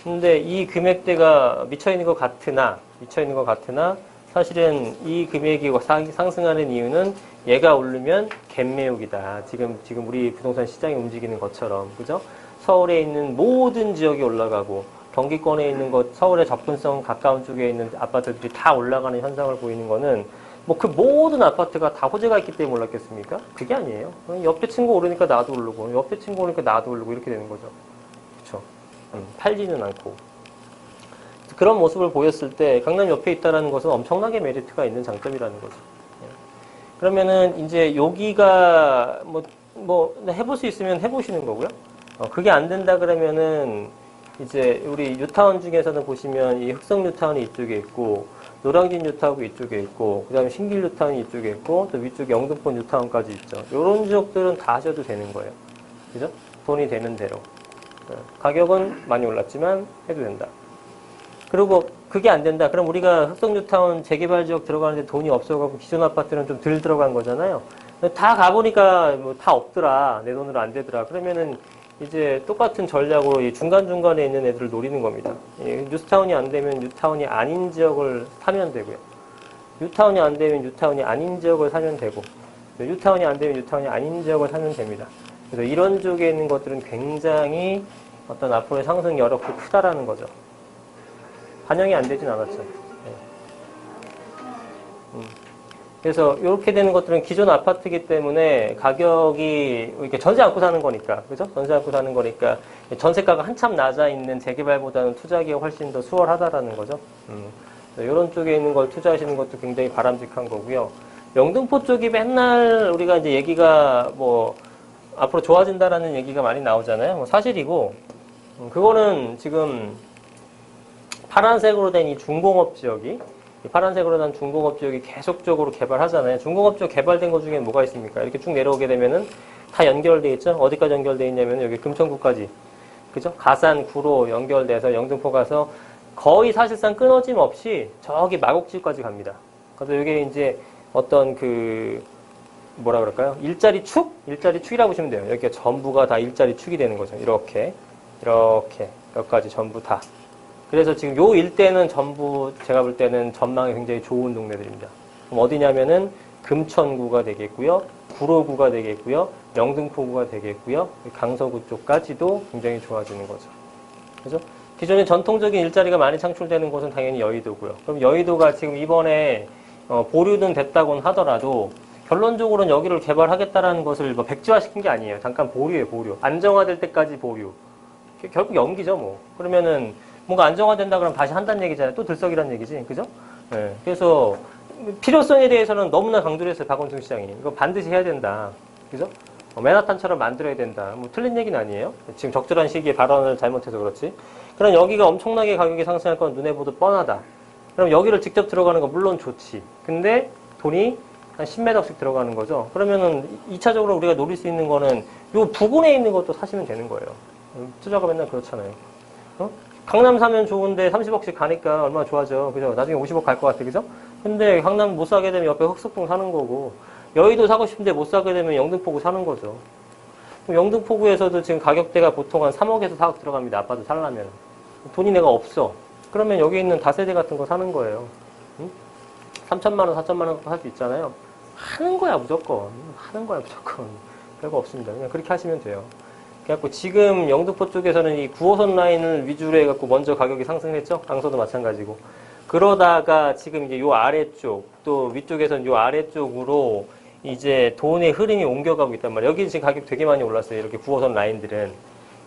근데 이 금액대가 미쳐 있는 것 같으나 사실은 이 금액이 상승하는 이유는 얘가 오르면 갭매혹이다. 지금 우리 부동산 시장이 움직이는 것처럼, 그죠? 서울에 있는 모든 지역이 올라가고, 경기권에 있는 것, 서울의 접근성 가까운 쪽에 있는 아파트들이 다 올라가는 현상을 보이는 거는 뭐 그 모든 아파트가 다 호재가 있기 때문에 올랐겠습니까? 그게 아니에요. 옆에 친구 오르니까 나도 오르고, 옆에 친구 오르니까 나도 오르고 이렇게 되는 거죠. 그렇죠? 팔지는 않고. 그런 모습을 보였을 때 강남 옆에 있다는 것은 엄청나게 메리트가 있는 장점이라는 거죠. 그러면은 이제 여기가 뭐 해볼 수 있으면 해보시는 거고요. 그게 안 된다 그러면은 이제 우리 뉴타운 중에서는 보시면 이 흑성 뉴타운이 이쪽에 있고 노량진 뉴타운이 이쪽에 있고 그다음에 신길 뉴타운이 이쪽에 있고 또 위쪽에 영등포 뉴타운까지 있죠. 이런 지역들은 다 하셔도 되는 거예요. 그죠? 돈이 되는 대로. 가격은 많이 올랐지만 해도 된다. 그리고 그게 안 된다. 그럼 우리가 흑성뉴타운 재개발 지역 들어가는데 돈이 없어가고 기존 아파트는 좀 덜 들어간 거잖아요. 다 가보니까 뭐 다 없더라. 내 돈으로 안 되더라. 그러면은 이제 똑같은 전략으로 이 중간중간에 있는 애들을 노리는 겁니다. 뉴타운이 안 되면 뉴타운이 아닌 지역을 사면 되고요. 뉴타운이 안 되면 뉴타운이 아닌 지역을 사면 되고 뉴타운이 안 되면 뉴타운이 아닌 지역을 사면 됩니다. 그래서 이런 쪽에 있는 것들은 굉장히 어떤 앞으로의 상승 여력도 크다라는 거죠. 반영이 안 되진 않았죠. 그래서 이렇게 되는 것들은 기존 아파트이기 때문에 가격이 이렇게 전세 안고 사는 거니까, 그죠? 전세 안고 사는 거니까 전세가가 한참 낮아 있는 재개발보다는 투자하기가 훨씬 더 수월하다라는 거죠. 이런 쪽에 있는 걸 투자하시는 것도 굉장히 바람직한 거고요. 영등포 쪽이 맨날 우리가 이제 얘기가 뭐 앞으로 좋아진다라는 얘기가 많이 나오잖아요. 뭐 사실이고, 그거는 지금 파란색으로 된 이 중공업 지역이 파란색으로 된 중공업 지역이 계속적으로 개발하잖아요. 중공업 지역 개발된 것 중에 뭐가 있습니까? 이렇게 쭉 내려오게 되면은 다 연결돼 있죠. 어디까지 연결돼 있냐면 여기 금천구까지, 그죠? 가산 구로 연결돼서 영등포 가서 거의 사실상 끊어짐 없이 저기 마곡지까지 갑니다. 그래서 이게 이제 어떤 그 뭐라 그럴까요? 일자리 축이라고 보시면 돼요. 여기가 전부가 다 일자리 축이 되는 거죠. 이렇게 여기까지 전부 다. 그래서 지금 요 일대는 전부 제가 볼 때는 전망이 굉장히 좋은 동네들입니다. 그럼 어디냐면은 금천구가 되겠고요. 구로구가 되겠고요. 영등포구가 되겠고요. 강서구 쪽까지도 굉장히 좋아지는 거죠. 그죠? 기존에 전통적인 일자리가 많이 창출되는 곳은 당연히 여의도고요. 그럼 여의도가 지금 이번에 보류는 됐다고는 하더라도 결론적으로는 여기를 개발하겠다라는 것을 뭐 백지화시킨 게 아니에요. 잠깐 보류예요, 보류. 안정화될 때까지 보류. 결국 연기죠, 뭐. 그러면은 뭔가 안정화된다 그러면 다시 한다는 얘기잖아요. 또 들썩이란 얘기지. 그죠? 네. 그래서 필요성에 대해서는 너무나 강조를 했어요. 박원순 시장이. 이거 반드시 해야 된다. 그죠? 맨하탄처럼 만들어야 된다. 뭐 틀린 얘기는 아니에요. 지금 적절한 시기에 발언을 잘못해서 그렇지. 그럼 여기가 엄청나게 가격이 상승할 건 눈에 보도 뻔하다. 그럼 여기를 직접 들어가는 건 물론 좋지. 근데 돈이 한 10m씩 들어가는 거죠. 그러면은 2차적으로 우리가 노릴 수 있는 거는 요 부근에 있는 것도 사시면 되는 거예요. 투자가 맨날 그렇잖아요. 강남 사면 좋은데 30억씩 가니까 얼마나 좋아져. 그죠? 나중에 50억 갈 것 같아. 그죠? 근데 강남 못 사게 되면 옆에 흑석동 사는 거고, 여의도 사고 싶은데 못 사게 되면 영등포구 사는 거죠. 영등포구에서도 지금 가격대가 보통 한 3억에서 4억 들어갑니다. 아파트 살려면. 돈이 내가 없어. 그러면 여기 있는 다세대 같은 거 사는 거예요. 3천만 원, 4천만 원 살 수 있잖아요. 하는 거야, 무조건. 별거 없습니다. 그냥 그렇게 하시면 돼요. 그래갖고 지금 영등포 쪽에서는 이 9호선 라인을 위주로 해갖고 먼저 가격이 상승했죠. 강서도 마찬가지고. 그러다가 지금 이제 요 아래쪽, 또 위쪽에서는 요 아래쪽으로 이제 돈의 흐름이 옮겨가고 있단 말이에요. 여기 지금 가격 되게 많이 올랐어요. 이렇게 9호선 라인들은.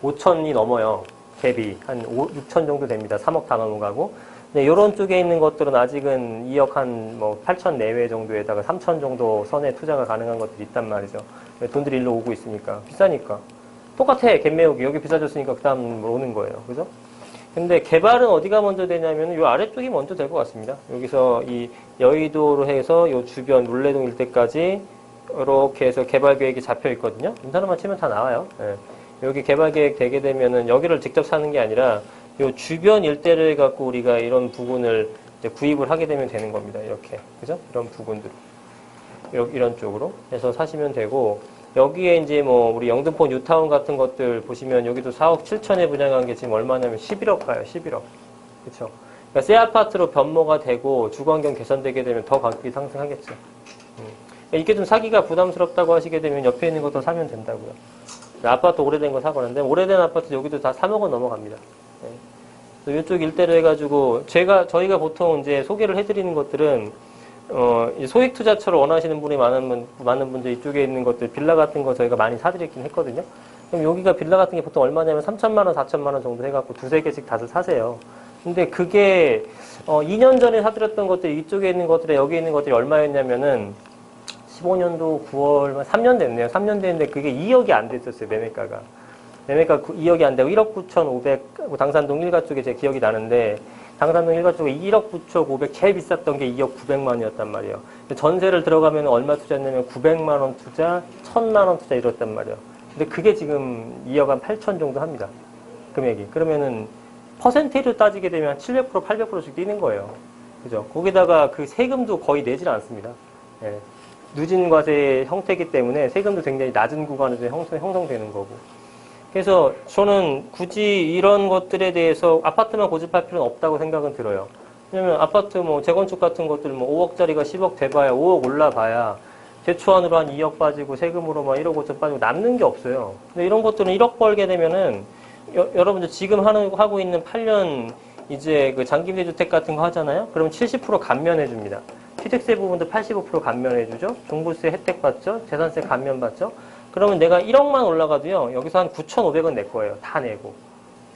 5천이 넘어요. 갭이. 한 6천 정도 됩니다. 3억 다 넘어가고. 네, 요런 쪽에 있는 것들은 아직은 2억 한 뭐 8천 내외 정도에다가 3천 정도 선에 투자가 가능한 것들이 있단 말이죠. 돈들이 일로 오고 있으니까. 비싸니까. 똑같아. 갭매우기. 여기 비싸졌으니까 그 다음 오는 거예요. 그죠? 근데 개발은 어디가 먼저 되냐면 요 아래쪽이 먼저 될 것 같습니다. 여기서 이 여의도로 해서 요 주변 물레동 일대까지 이렇게 해서 개발 계획이 잡혀 있거든요. 인터넷만 치면 다 나와요. 예. 여기 개발 계획 되게 되면은 여기를 직접 사는 게 아니라 요 주변 일대를 갖고 우리가 이런 부분을 이제 구입을 하게 되면 되는 겁니다. 이렇게. 그죠? 이런 부분들. 이런 쪽으로 해서 사시면 되고, 여기에 이제 뭐 우리 영등포 뉴타운 같은 것들 보시면 여기도 4억 7천에 분양한 게 지금 얼마냐면 11억 가요. 11억. 그렇죠? 그러니까 새 아파트로 변모가 되고 주거환경 개선되게 되면 더 가격이 상승하겠죠. 이게 좀 사기가 부담스럽다고 하시게 되면 옆에 있는 것도 사면 된다고요. 아파트 오래된 거 사거는데 오래된 아파트 여기도 다 3억은 넘어갑니다. 네. 이쪽 일대로 해가지고 저희가 보통 이제 소개를 해드리는 것들은 소액 투자처를 원하시는 분이 많은 분들 이쪽에 있는 것들 빌라 같은 거 저희가 많이 사드리긴 했거든요. 그럼 여기가 빌라 같은 게 보통 얼마냐면 3천만 원, 4천만 원 정도 해갖고 두세 개씩 다들 사세요. 근데 그게 2년 전에 사드렸던 것들이 이쪽에 있는 것들에 여기 있는 것들이 얼마였냐면은 15년도 9월 3년 됐네요. 3년 됐는데 그게 2억이 안 됐었어요. 매매가가 2억이 안 되고 1억 9,500 당산동 1가 쪽에 제 기억이 나는데 당산동 1가 쪽에 1억 9,500 제일 비쌌던 게 2억 900만 원이었단 말이에요. 전세를 들어가면 얼마 투자했냐면 900만 원 투자, 1000만 원 투자 이랬단 말이에요. 근데 그게 지금 2억 한 8천 정도 합니다. 금액이. 그러면은 퍼센테이지로 따지게 되면 700%, 800%씩 뛰는 거예요. 그죠? 거기다가 그 세금도 거의 내질 않습니다. 예. 누진 과세 형태이기 때문에 세금도 굉장히 낮은 구간에서 형성되는 거고. 그래서 저는 굳이 이런 것들에 대해서 아파트만 고집할 필요는 없다고 생각은 들어요. 왜냐면 아파트 뭐 재건축 같은 것들 뭐 5억짜리가 10억 돼봐야 5억 올라봐야 대초안으로 한 2억 빠지고 세금으로 막 1억 5천 빠지고 남는 게 없어요. 근데 이런 것들은 1억 벌게 되면은 여러분들 지금 하고 있는 8년 이제 그 장기임대주택 같은 거 하잖아요. 그럼 70% 감면해 줍니다. 취득세 부분도 85% 감면해 주죠. 종부세 혜택 받죠. 재산세 감면 받죠. 그러면 내가 1억만 올라가도요. 여기서 한 9,500원 낼 거예요. 다 내고.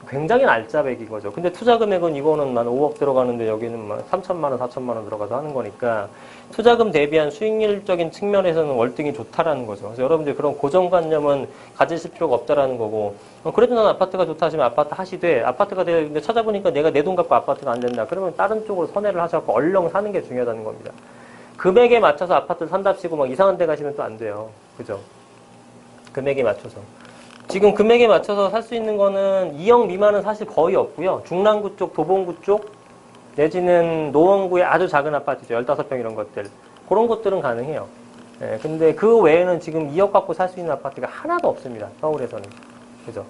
굉장히 알짜배기인 거죠. 근데 투자 금액은 이거는 만 5억 들어가는데 여기는 만 3천만 원, 4천만 원 들어가서 하는 거니까 투자금 대비한 수익률적인 측면에서는 월등히 좋다라는 거죠. 그래서 여러분들 그런 고정관념은 가지실 필요가 없다라는 거고 그래도 난 아파트가 좋다 하시면 아파트 하시되 아파트가 되는데 찾아보니까 내가 내 돈 갖고 아파트가 안 된다. 그러면 다른 쪽으로 선회를 하셔서 얼렁 사는 게 중요하다는 겁니다. 금액에 맞춰서 아파트를 산답시고 막 이상한 데 가시면 또 안 돼요. 그죠? 금액에 맞춰서. 지금 금액에 맞춰서 살 수 있는 거는 2억 미만은 사실 거의 없고요. 중랑구 쪽, 도봉구 쪽, 내지는 노원구의 아주 작은 아파트죠. 15평 이런 것들. 그런 것들은 가능해요. 예, 근데 그 외에는 지금 2억 갖고 살 수 있는 아파트가 하나도 없습니다. 서울에서는. 그죠?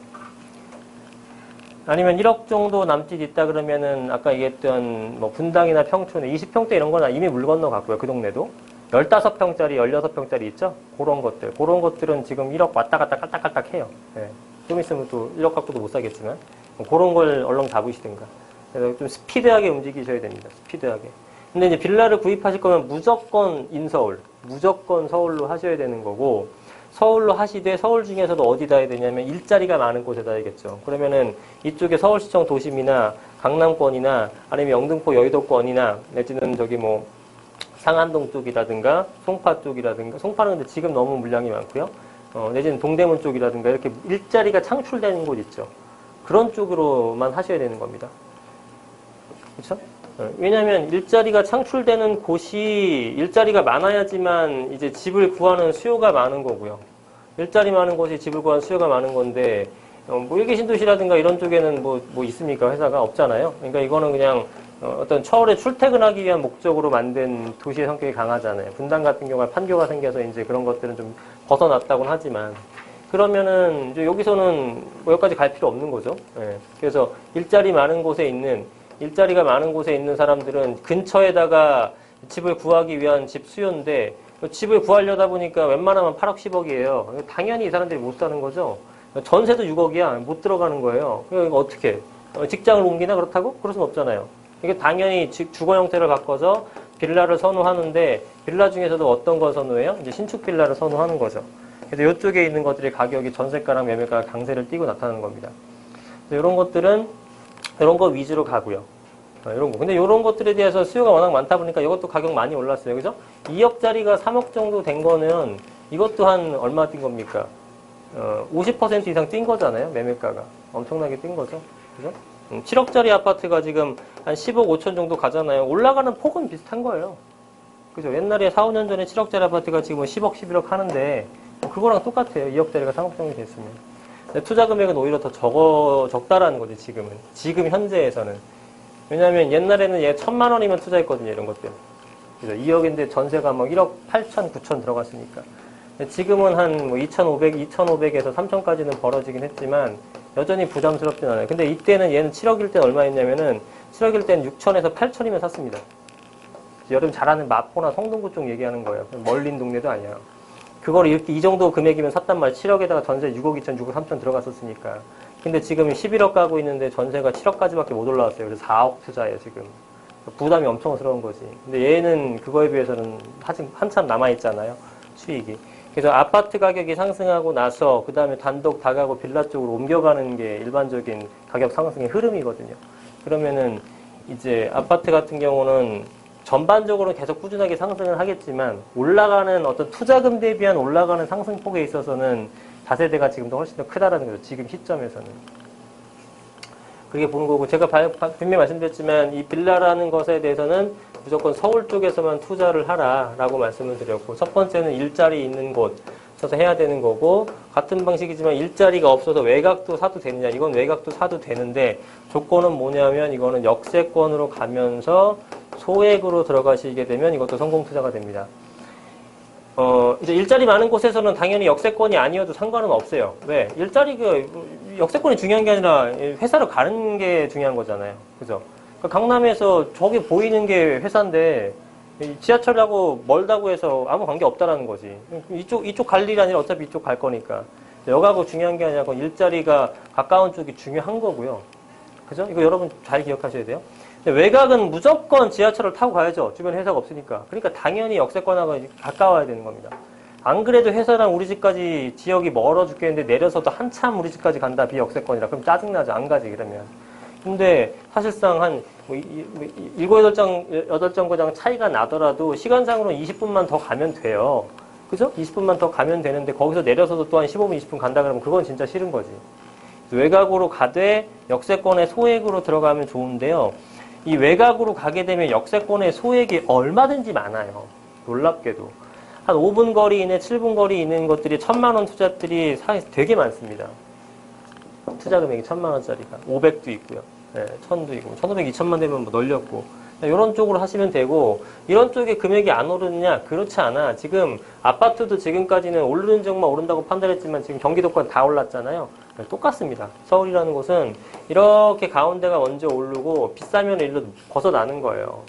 아니면 1억 정도 남짓 있다 그러면은 아까 얘기했던 뭐 분당이나 평촌에 20평대 이런 거는 이미 물 건너갔고요. 그 동네도. 15평짜리, 16평짜리 있죠? 그런 것들은 지금 1억 왔다 갔다 깔딱깔딱 해요. 예. 좀 있으면 또 1억 갖고도 못 사겠지만. 그런 걸 얼렁 잡으시든가. 그래서 좀 스피드하게 움직이셔야 됩니다. 스피드하게. 근데 이제 빌라를 구입하실 거면 무조건 인서울, 무조건 서울로 하셔야 되는 거고, 서울로 하시되 서울 중에서도 어디다 해야 되냐면 일자리가 많은 곳에다 해야겠죠. 그러면은 이쪽에 서울시청 도심이나 강남권이나 아니면 영등포 여의도권이나 내지는 저기 뭐 상안동 쪽이라든가 송파 쪽이라든가 송파는 근데 지금 너무 물량이 많고요. 내지는 동대문 쪽이라든가 이렇게 일자리가 창출되는 곳 있죠. 그런 쪽으로만 하셔야 되는 겁니다. 그렇죠? 왜냐하면 일자리가 창출되는 곳이 일자리가 많아야지만 이제 집을 구하는 수요가 많은 거고요. 일자리 많은 곳이 집을 구하는 수요가 많은 건데 뭐 일개 신도시라든가 이런 쪽에는 뭐 있습니까? 회사가 없잖아요. 그러니까 이거는 그냥 어떤 처울에 출퇴근하기 위한 목적으로 만든 도시의 성격이 강하잖아요. 분당 같은 경우가 판교가 생겨서 이제 그런 것들은 좀 벗어났다고는 하지만 그러면은 이제 여기서는 뭐 여기까지 갈 필요 없는 거죠. 예. 그래서 일자리가 많은 곳에 있는 사람들은 근처에다가 집을 구하기 위한 집 수요인데 집을 구하려다 보니까 웬만하면 8억 10억이에요. 당연히 이 사람들이 못 사는 거죠. 전세도 6억이야. 못 들어가는 거예요. 이거 어떻게? 직장을 옮기나 그렇다고? 그럴 수는 없잖아요. 이게 당연히 주거 형태를 바꿔서 빌라를 선호하는데 빌라 중에서도 어떤 걸 선호해요? 이제 신축 빌라를 선호하는 거죠. 그래서 이쪽에 있는 것들이 가격이 전세가랑 매매가 강세를 띠고 나타나는 겁니다. 이런 것들은 이런 거 위주로 가고요. 이런 거. 근데 이런 것들에 대해서 수요가 워낙 많다 보니까 이것도 가격 많이 올랐어요. 그죠? 2억짜리가 3억 정도 된 거는 이것도 한 얼마 뛴 겁니까? 50% 이상 뛴 거잖아요. 매매가가. 엄청나게 뛴 거죠. 그죠? 7억짜리 아파트가 지금 한 10억 5천 정도 가잖아요. 올라가는 폭은 비슷한 거예요. 그죠? 옛날에 4, 5년 전에 7억짜리 아파트가 지금 10억, 11억 하는데 그거랑 똑같아요. 2억짜리가 3억 정도 됐으면. 근데 투자 금액은 오히려 더 적다라는 거지, 지금은. 지금 현재에서는. 왜냐하면 옛날에는 얘 1,000만 원이면 투자했거든요, 이런 것들. 그죠? 2억인데 전세가 막 1억 8천, 9천 들어갔으니까. 지금은 한 뭐 2,500에서 3,000까지는 벌어지긴 했지만 여전히 부담스럽진 않아요. 근데 이때는 얘는 7억일 땐 얼마였냐면은 7억일 땐 6,000에서 8,000이면 샀습니다. 여러분 잘 아는 마포나 성동구 쪽 얘기하는 거예요. 멀린 동네도 아니야. 그걸 이렇게 이 정도 금액이면 샀단 말이에요. 7억에다가 전세 6억 2천, 6억 3천 들어갔었으니까. 근데 지금 11억 가고 있는데 전세가 7억까지밖에 못 올라왔어요. 그래서 4억 투자예요, 지금. 부담이 엄청스러운 거지. 근데 얘는 그거에 비해서는 한참 남아있잖아요. 수익이. 그래서 아파트 가격이 상승하고 나서 그 다음에 단독 다가구 빌라 쪽으로 옮겨가는 게 일반적인 가격 상승의 흐름이거든요. 그러면은 이제 아파트 같은 경우는 전반적으로 계속 꾸준하게 상승을 하겠지만 올라가는 어떤 투자금 대비한 올라가는 상승폭에 있어서는 다세대가 지금 더 훨씬 더 크다라는 거죠. 지금 시점에서는. 그렇게 보는 거고 제가 분명히 말씀드렸지만 이 빌라라는 것에 대해서는 무조건 서울 쪽에서만 투자를 하라라고 말씀을 드렸고 첫 번째는 일자리 있는 곳에서 해야 되는 거고 같은 방식이지만 일자리가 없어서 외곽도 사도 되느냐 이건 외곽도 사도 되는데 조건은 뭐냐면 이거는 역세권으로 가면서 소액으로 들어가시게 되면 이것도 성공 투자가 됩니다. 이제 일자리 많은 곳에서는 당연히 역세권이 아니어도 상관은 없어요. 왜? 역세권이 중요한 게 아니라 회사로 가는 게 중요한 거잖아요. 그죠? 그러니까 강남에서 저기 보이는 게 회사인데 지하철하고 멀다고 해서 아무 관계 없다라는 거지. 이쪽 갈 일이 아니라 어차피 이쪽 갈 거니까. 여가고 중요한 게 아니라 일자리가 가까운 쪽이 중요한 거고요. 그죠? 이거 여러분 잘 기억하셔야 돼요. 외곽은 무조건 지하철을 타고 가야죠. 주변에 회사가 없으니까. 그러니까 당연히 역세권하고 가까워야 되는 겁니다. 안 그래도 회사랑 우리 집까지 지역이 멀어 죽겠는데 내려서도 한참 우리 집까지 간다 비역세권이라 그럼 짜증나죠. 안 가지 그러면. 근데 사실상 한 7, 8정거장 차이가 나더라도 시간상으로 20분만 더 가면 돼요. 그죠? 20분만 더 가면 되는데 거기서 내려서도 또 한 15분, 20분 간다 그러면 그건 진짜 싫은 거지. 외곽으로 가되 역세권의 소액으로 들어가면 좋은데요. 이 외곽으로 가게 되면 역세권의 소액이 얼마든지 많아요. 놀랍게도. 한 5분 거리 이내, 7분 거리 있는 것들이 1,000만 원 투자들이 되게 많습니다. 투자 금액이 1,000만 원짜리가. 500도 있고요. 네, 1,000도 있고. 1,500, 2,000만 되면 뭐 널렸고. 이런 쪽으로 하시면 되고, 이런 쪽에 금액이 안 오르느냐? 그렇지 않아. 지금 아파트도 지금까지는 오르는 지역만 오른다고 판단했지만 지금 경기도권 다 올랐잖아요. 똑같습니다. 서울이라는 곳은 이렇게 가운데가 먼저 오르고 비싸면 일로 벗어나는 거예요.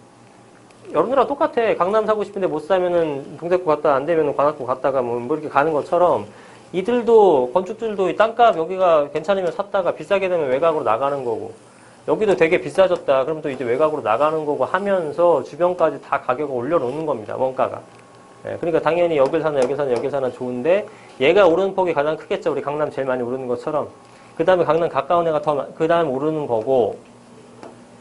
여러분들랑 똑같아. 강남 사고 싶은데 못 사면은 동대구 갔다 안 되면은 관악구 갔다가 뭐 이렇게 가는 것처럼 이들도 건축들도 땅값 여기가 괜찮으면 샀다가 비싸게 되면 외곽으로 나가는 거고 여기도 되게 비싸졌다. 그럼 또 이제 외곽으로 나가는 거고 하면서 주변까지 다 가격을 올려놓는 겁니다. 원가가. 예, 그러니까 당연히 여길 사나 좋은데 얘가 오르는 폭이 가장 크겠죠. 우리 강남 제일 많이 오르는 것처럼. 그 다음에 강남 가까운 애가 그 다음에 오르는 거고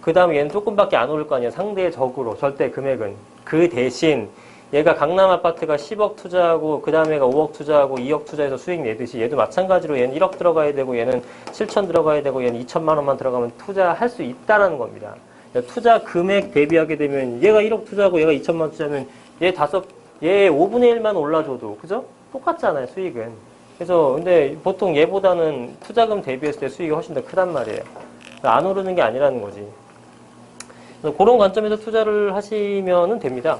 그 다음에 얘는 조금밖에 안 오를 거 아니에요. 상대적으로 절대 금액은. 그 대신 얘가 강남 아파트가 10억 투자하고 그 다음에 얘가 5억 투자하고 2억 투자해서 수익 내듯이 얘도 마찬가지로 얘는 1억 들어가야 되고 얘는 7천 들어가야 되고 얘는 2천만 원만 들어가면 투자할 수 있다는 겁니다. 투자 금액 대비하게 되면 얘가 1억 투자하고 얘가 2천만 원 투자하면 얘 5분의 1만 올라줘도 그죠? 똑같잖아요 수익은. 그래서 근데 보통 얘보다는 투자금 대비했을 때 수익이 훨씬 더 크단 말이에요. 안 오르는 게 아니라는 거지. 그래서 그런 관점에서 투자를 하시면 됩니다.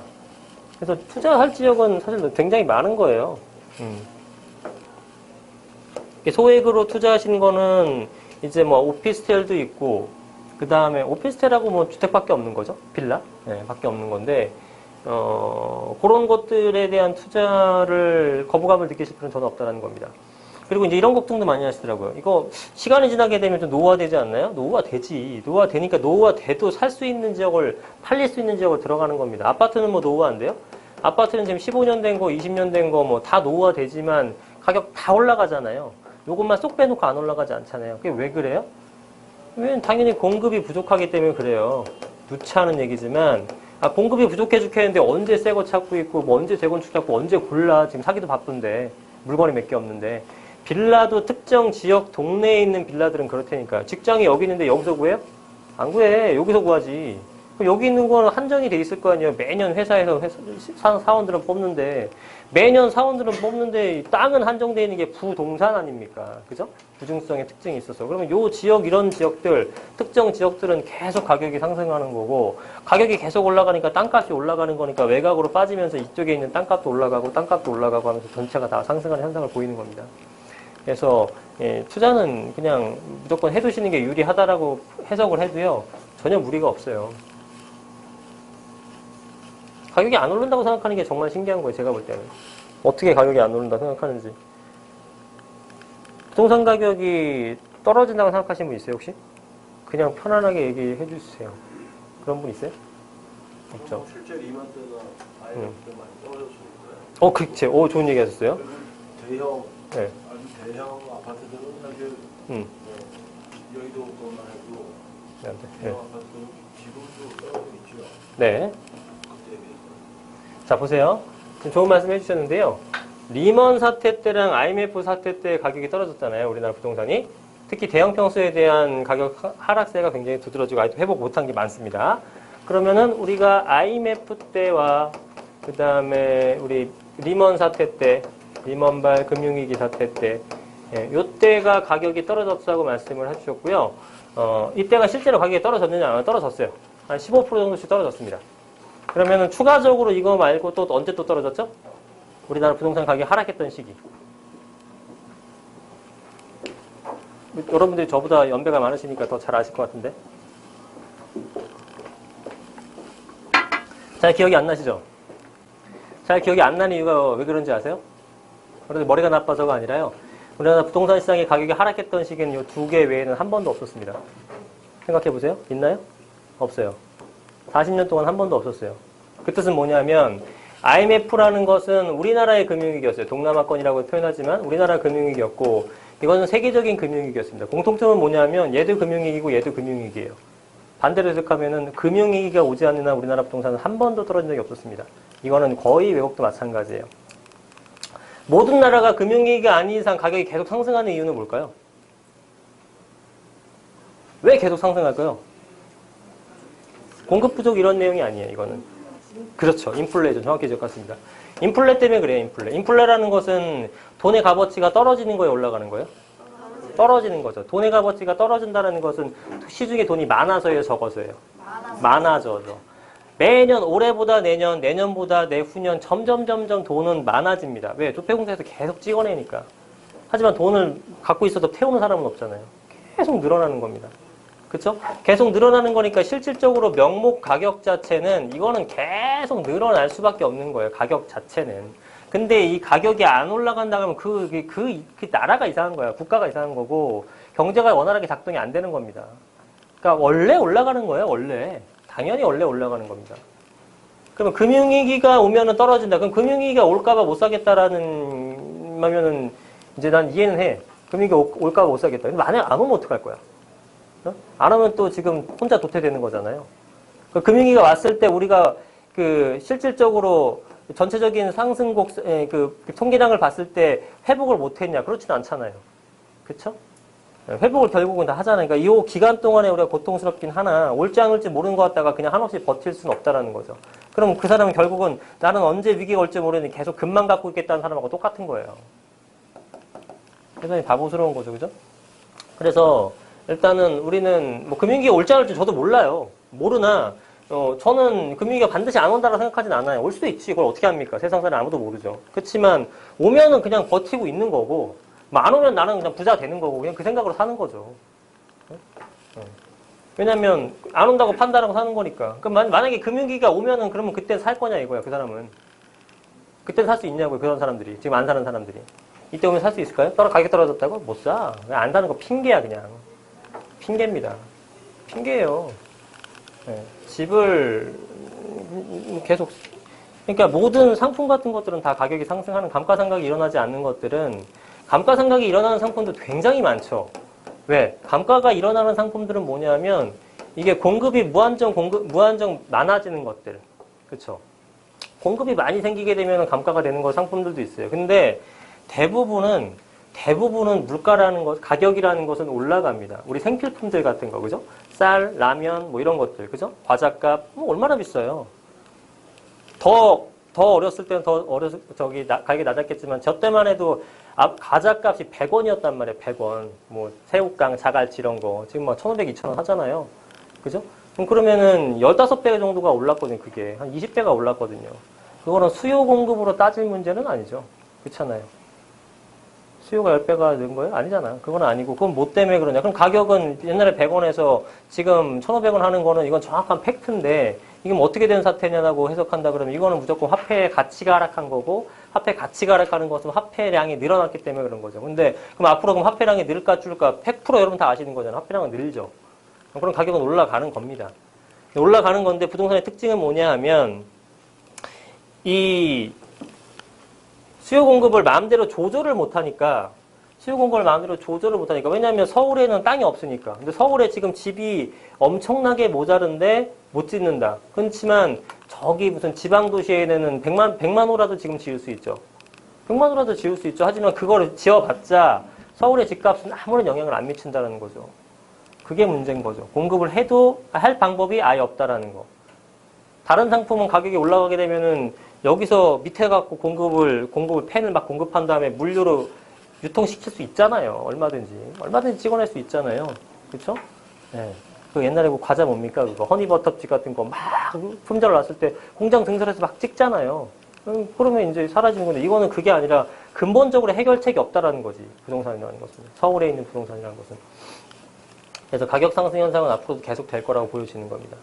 그래서 투자할 지역은 사실 굉장히 많은 거예요. 소액으로 투자하시는 거는 이제 뭐 오피스텔도 있고 그 다음에 오피스텔하고 뭐 주택밖에 없는 거죠. 빌라? 네, 밖에 없는 건데 그런 것들에 대한 투자를 거부감을 느끼실 필요는 전혀 없다는 겁니다. 그리고 이제 이런 걱정도 많이 하시더라고요. 이거 시간이 지나게 되면 좀 노후화되지 않나요? 노후화되지. 노후화되니까 노후화돼도 살 수 있는 지역을 팔릴 수 있는 지역을 들어가는 겁니다. 아파트는 뭐 노후화 안 돼요? 아파트는 지금 15년 된 거, 20년 된 거 뭐 다 노후화되지만 가격 다 올라가잖아요. 요것만 쏙 빼놓고 안 올라가지 않잖아요. 그게 왜 그래요? 왜냐면 당연히 공급이 부족하기 때문에 그래요. 누차하는 얘기지만 공급이 부족해 죽겠는데 언제 새 거 찾고 있고 뭐 언제 재건축 찾고 언제 골라. 지금 사기도 바쁜데 물건이 몇 개 없는데. 빌라도 특정 지역 동네에 있는 빌라들은 그렇다니까요. 직장이 여기 있는데 여기서 구해요? 안 구해. 여기서 구하지. 그럼 여기 있는 거는 한정이 돼 있을 거 아니에요. 매년 회사에서 사원들은 뽑는데, 매년 사원들은 뽑는데 땅은 한정되어 있는 게 부동산 아닙니까? 그죠? 부중성의 특징이 있어서. 그러면 요 지역, 이런 지역들, 특정 지역들은 계속 가격이 상승하는 거고, 가격이 계속 올라가니까 땅값이 올라가는 거니까 외곽으로 빠지면서 이쪽에 있는 땅값도 올라가고, 땅값도 올라가고 하면서 전체가 다 상승하는 현상을 보이는 겁니다. 그래서 투자는 그냥 무조건 해두시는 게 유리하다라고 해석을 해도요, 전혀 무리가 없어요. 가격이 안 오른다고 생각하는 게 정말 신기한 거예요, 제가 볼 때는. 어떻게 가격이 안 오른다고 생각하는지. 부동산 가격이 떨어진다고 생각하시는 분 있어요, 혹시? 그냥 편안하게 얘기해 주세요. 그런 분 있어요? 없죠. 실제 이맘때가 IMF 많이 떨어졌으니까요. 그치. 좋은 얘기 하셨어요. 대형, 네. 아주 대형 아파트들은 사실 여의도 것만 해도 네. 대형 아파트는 지금도 떨어져 있죠. 네. 그때에 비해서. 자, 보세요. 좋은 말씀 해주셨는데요. 리먼 사태 때랑 IMF 사태 때 가격이 떨어졌잖아요. 우리나라 부동산이. 특히 대형 평수에 대한 가격 하락세가 굉장히 두드러지고 아직도 회복 못한 게 많습니다. 그러면은 우리가 IMF 때와 그 다음에 우리 리먼 사태 때, 리먼발 금융위기 사태 때, 요때가 가격이 떨어졌다고 말씀을 해주셨고요. 이때가 실제로 가격이 떨어졌느냐? 안 떨어졌어요. 한 15% 정도씩 떨어졌습니다. 그러면은 추가적으로 이거 말고 또 언제 또 떨어졌죠? 우리나라 부동산 가격이 하락했던 시기. 여러분들이 저보다 연배가 많으시니까 더 잘 아실 것 같은데. 잘 기억이 안 나시죠? 잘 기억이 안 나는 이유가 왜 그런지 아세요? 그런데 머리가 나빠서가 아니라요. 우리나라 부동산 시장의 가격이 하락했던 시기는 이 두 개 외에는 한 번도 없었습니다. 생각해 보세요. 있나요? 없어요. 40년 동안 한 번도 없었어요. 그 뜻은 뭐냐면 IMF라는 것은 우리나라의 금융위기였어요. 동남아권이라고 표현하지만 우리나라 금융위기였고 이거는 세계적인 금융위기였습니다. 공통점은 뭐냐면 얘도 금융위기고 얘도 금융위기예요. 반대로 해석하면은 금융위기가 오지 않는 한 우리나라 부동산은 한 번도 떨어진 적이 없었습니다. 이거는 거의 외국도 마찬가지예요. 모든 나라가 금융위기가 아닌 이상 가격이 계속 상승하는 이유는 뭘까요? 왜 계속 상승할까요? 공급 부족 이런 내용이 아니에요, 이거는. 그렇죠. 인플레죠. 정확히 기억하십니다. 인플레 때문에 그래요, 인플레. 인플레라는 것은 돈의 값어치가 떨어지는 거에 올라가는 거예요? 떨어지는 거죠. 돈의 값어치가 떨어진다는 것은 시중에 돈이 많아서예요, 적어서예요? 많아져서. 매년 올해보다 내년, 내년보다 내후년 점점 돈은 많아집니다. 왜? 조폐공사에서 계속 찍어내니까. 하지만 돈을 갖고 있어도 태우는 사람은 없잖아요. 계속 늘어나는 겁니다. 그쵸? 계속 늘어나는 거니까 실질적으로 명목 가격 자체는 이거는 계속 늘어날 수밖에 없는 거예요. 가격 자체는. 근데 이 가격이 안 올라간다 그러면 그 나라가 이상한 거야. 국가가 이상한 거고 경제가 원활하게 작동이 안 되는 겁니다. 그러니까 원래 올라가는 거예요. 원래. 당연히 원래 올라가는 겁니다. 그러면 금융위기가 오면은 떨어진다. 그럼 금융위기가 올까봐 못 사겠다라는 말면은 이제 난 이해는 해. 금융위기가 올까봐 못 사겠다. 근데 만약 안 오면 어떡할 거야? 안 하면 또 지금 혼자 도태되는 거잖아요. 그 금융위기가 왔을 때 우리가 그 실질적으로 전체적인 상승곡 그 통계량을 봤을 때 회복을 못했냐? 그렇지는 않잖아요. 그렇죠? 회복을 결국은 다 하잖아요. 그러니까 이 기간 동안에 우리가 고통스럽긴 하나 올지 안 올지 모르는 것 같다가 그냥 한없이 버틸 수는 없다라는 거죠. 그럼 그 사람은 결국은 나는 언제 위기가 올지 모르니 계속 금만 갖고 있겠다는 사람하고 똑같은 거예요. 대단히 바보스러운 거죠, 그죠? 그래서 일단은 우리는 뭐 금융위기가 올지 안 올지 저도 몰라요. 모르나 저는 금융위기가 반드시 안 온다고 생각하진 않아요. 올 수도 있지. 그걸 어떻게 합니까? 세상 사람 아무도 모르죠. 그렇지만 오면은 그냥 버티고 있는 거고 안 오면 나는 그냥 부자 되는 거고 그냥 그 생각으로 사는 거죠. 왜냐면 안 온다고 판단하고 사는 거니까. 그럼 만약에 금융위기가 오면은 그러면 그때 살 거냐 이거야. 그 사람은. 그때 살 수 있냐고요. 그런 사람들이. 지금 안 사는 사람들이. 이때 오면 살 수 있을까요? 가격 떨어졌다고? 못 사. 그냥 안 사는 거 핑계야 그냥. 핑계입니다. 핑계예요. 네. 집을 계속 그러니까 모든 상품 같은 것들은 다 가격이 상승하는 감가상각이 일어나지 않는 것들은 감가상각이 일어나는 상품도 굉장히 많죠. 왜? 감가가 일어나는 상품들은 뭐냐면 이게 공급이 무한정 많아지는 것들. 그렇죠? 공급이 많이 생기게 되면 감가가 되는 거 상품들도 있어요. 근데 대부분은 대부분은 물가라는 것, 가격이라는 것은 올라갑니다. 우리 생필품들 같은 거, 그죠? 쌀, 라면, 뭐 이런 것들, 그죠? 과자값, 뭐 얼마나 비싸요. 더 어렸을 때는 가격이 낮았겠지만, 저 때만 해도 과자값이 100원이었단 말이에요, 100원. 뭐, 새우깡, 자갈치 이런 거. 지금 막 1,500, 2,000원 하잖아요. 그죠? 그러면은 15배 정도가 올랐거든요, 그게. 한 20배가 올랐거든요. 그거는 수요 공급으로 따질 문제는 아니죠. 그렇잖아요. 수요가 10배가 는 거예요? 아니잖아. 그건 아니고, 그건 뭐 때문에 그러냐. 그럼 가격은 옛날에 100원에서 지금 1,500원 하는 거는 이건 정확한 팩트인데, 이게 뭐 어떻게 된 사태냐고 해석한다 그러면 이거는 무조건 화폐의 가치가 하락한 거고, 화폐 가치가 하락하는 것은 화폐량이 늘어났기 때문에 그런 거죠. 근데, 그럼 앞으로 그럼 화폐량이 늘을까 줄까? 100% 여러분 다 아시는 거잖아요. 화폐량은 늘죠. 그럼 가격은 올라가는 겁니다. 올라가는 건데, 부동산의 특징은 뭐냐 하면, 이 수요 공급을 마음대로 조절을 못하니까 왜냐하면 서울에는 땅이 없으니까. 근데 서울에 지금 집이 엄청나게 모자른데 못 짓는다. 그렇지만 저기 무슨 지방 도시에는 100만 호라도 지금 지을 수 있죠. 100만 호라도 지을 수 있죠. 하지만 그거를 지어봤자 서울의 집값은 아무런 영향을 안 미친다는 거죠. 그게 문제인 거죠. 공급을 해도 할 방법이 아예 없다라는 거. 다른 상품은 가격이 올라가게 되면은 여기서 밑에 갖고 공급을 펜을 막 공급한 다음에 물류로 유통시킬 수 있잖아요. 얼마든지 찍어낼 수 있잖아요. 그렇죠? 네. 그 옛날에 그 과자 뭡니까? 그거 허니버터칩 같은 거 막 품절 났을 때 공장 증설해서 막 찍잖아요. 그러면 이제 사라지는 건데 이거는 그게 아니라 근본적으로 해결책이 없다라는 거지. 부동산이라는 것은. 서울에 있는 부동산이라는 것은. 그래서 가격 상승 현상은 앞으로도 계속 될 거라고 보여지는 겁니다.